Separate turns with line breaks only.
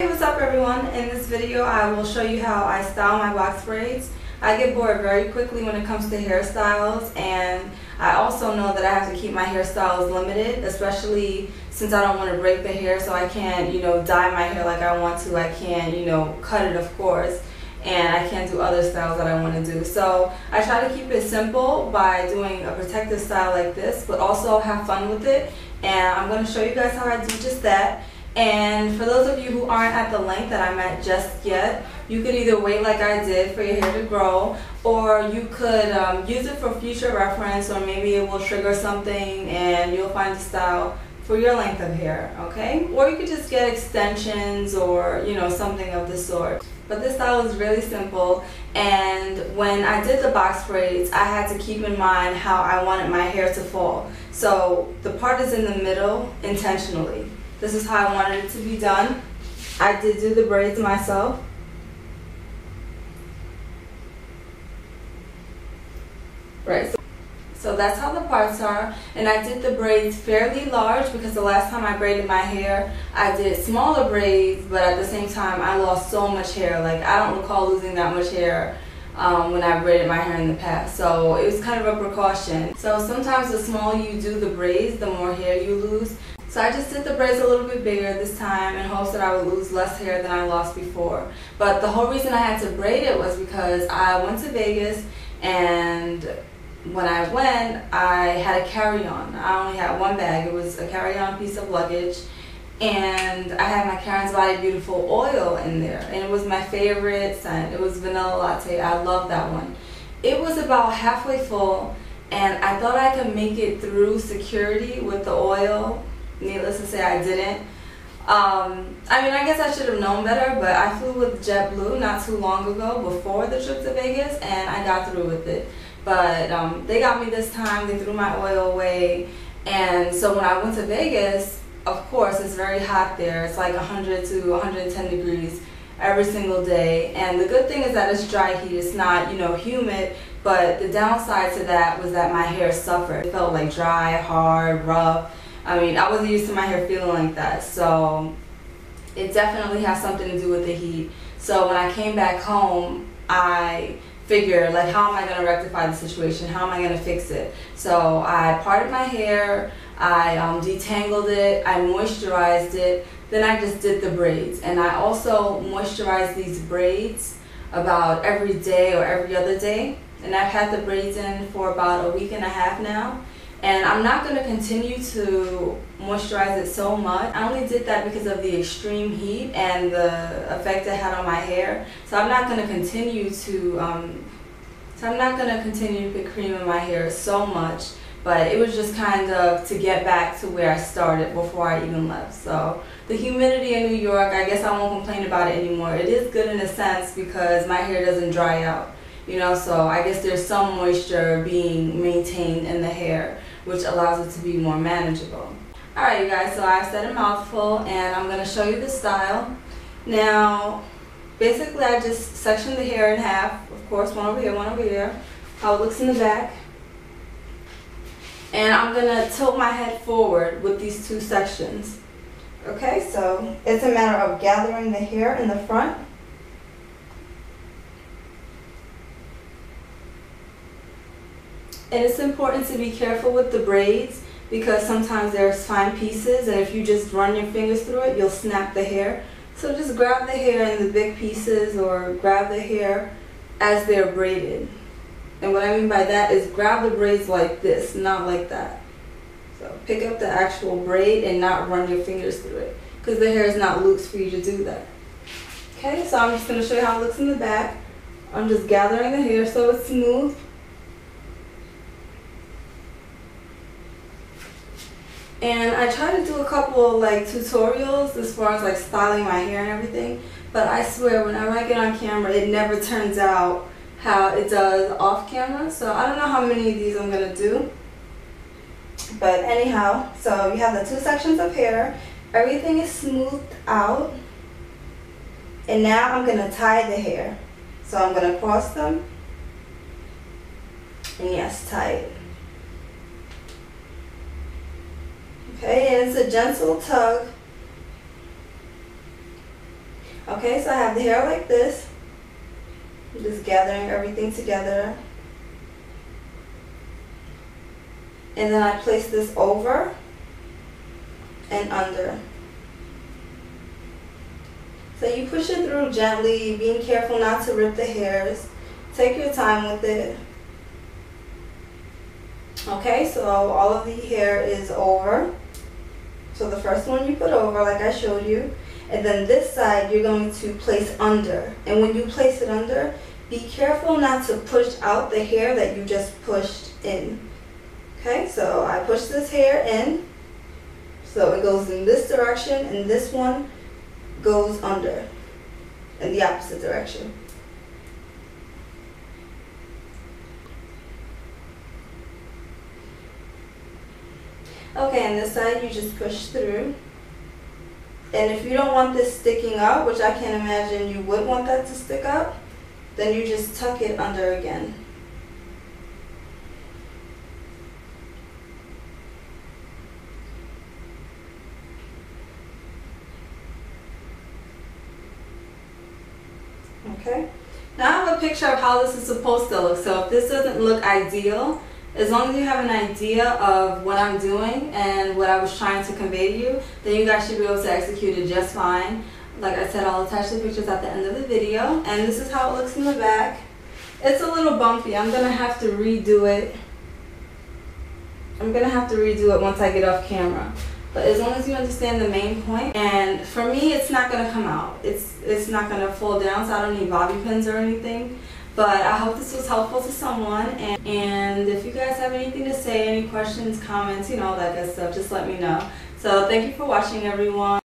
Hey, what's up everyone? In this video I will show you how I style my box braids. I get bored very quickly when it comes to hairstyles, and I also know that I have to keep my hairstyles limited, especially since I don't want to break the hair, so I can't, dye my hair like I want to. I can't, cut it of course, and I can't do other styles that I want to do. So I try to keep it simple by doing a protective style like this, but also have fun with it, and I'm going to show you guys how I do just that. And for those of you who aren't at the length that I'm at just yet, you could either wait like I did for your hair to grow, or you could use it for future reference, or maybe it will trigger something and you'll find a style for your length of hair, okay? Or you could just get extensions or, something of the sort. But this style is really simple, and when I did the box braids, I had to keep in mind how I wanted my hair to fall. So the part is in the middle intentionally. This is how I wanted it to be done. I did do the braids myself. Right, so that's how the parts are. And I did the braids fairly large because the last time I braided my hair, I did smaller braids, but at the same time I lost so much hair. Like, I don't recall losing that much hair when I braided my hair in the past. So it was kind of a precaution. So sometimes the smaller you do the braids, the more hair you lose. So I just did the braids a little bit bigger this time in hopes that I would lose less hair than I lost before. But the whole reason I had to braid it was because I went to Vegas, and when I went, I had a carry-on. I only had one bag. It was a carry-on piece of luggage, and I had my Karen's Body Beautiful oil in there, and it was my favorite scent. It was vanilla latte. I love that one. It was about halfway full, and I thought I could make it through security with the oil. Needless to say, I didn't. I guess I should have known better, but I flew with JetBlue not too long ago before the trip to Vegas, and I got through with it. But they got me this time. They threw my oil away, and so when I went to Vegas, of course, it's very hot there. It's like 100 to 110 degrees every single day, and the good thing is that it's dry heat. It's not, humid, but the downside to that was that my hair suffered. It felt like dry, hard, rough. I wasn't used to my hair feeling like that, so it definitely has something to do with the heat. So when I came back home, I figured, like, how am I going to rectify the situation? How am I going to fix it? So I parted my hair, I detangled it, I moisturized it, then I just did the braids. And I also moisturize these braids about every day or every other day. And I've had the braids in for about a week and a half now. And I'm not going to continue to moisturize it so much. I only did that because of the extreme heat and the effect it had on my hair. So I'm not going to continue to put cream in my hair so much. But it was just kind of to get back to where I started before I even left. So the humidity in New York, I guess I won't complain about it anymore. It is good in a sense because my hair doesn't dry out. So I guess there's some moisture being maintained in the hair, which allows it to be more manageable. Alright, you guys, so I've said a mouthful, and I'm going to show you the style. Now, basically I just section the hair in half, of course, one over here, how it looks in the back. And I'm going to tilt my head forward with these two sections. Okay, so it's a matter of gathering the hair in the front. And it's important to be careful with the braids because sometimes there's fine pieces, and if you just run your fingers through it, you'll snap the hair. So just grab the hair in the big pieces, or grab the hair as they're braided. And what I mean by that is grab the braids like this, not like that. So pick up the actual braid and not run your fingers through it because the hair is not loose for you to do that. Okay, so I'm just going to show you how it looks in the back. I'm just gathering the hair so it's smooth. And I try to do a couple tutorials as far as styling my hair and everything, but I swear whenever I get on camera it never turns out how it does off camera. So I don't know how many of these I'm going to do, but anyhow, so you have the two sections of hair, everything is smoothed out, and now I'm going to tie the hair. So I'm going to cross them, and yes, tie it. Okay, and it's a gentle tug Okay, so I have the hair like this. I'm just gathering everything together. And then I place this over and under. So you push it through gently, being careful not to rip the hairs. Take your time with it. Okay, so all of the hair is over. So the first one you put over, like I showed you. And then this side you're going to place under. And when you place it under, be careful not to push out the hair that you just pushed in. Okay, so I push this hair in. So it goes in this direction, and this one goes under in the opposite direction. Okay, and this side you just push through. And if you don't want this sticking up, which I can't imagine you would want that to stick up, then you just tuck it under again. Okay, now I have a picture of how this is supposed to look. So if this doesn't look ideal, as long as you have an idea of what I'm doing and what I was trying to convey to you, then you guys should be able to execute it just fine. Like I said, I'll attach the pictures at the end of the video. And this is how it looks in the back. It's a little bumpy. I'm going to have to redo it. Once I get off camera. But as long as you understand the main point, and for me, it's not going to come out. It's not going to fall down, so I don't need bobby pins or anything. But I hope this was helpful to someone. And if you guys have anything to say, any questions, comments, you know, that good stuff, just let me know. So thank you for watching, everyone.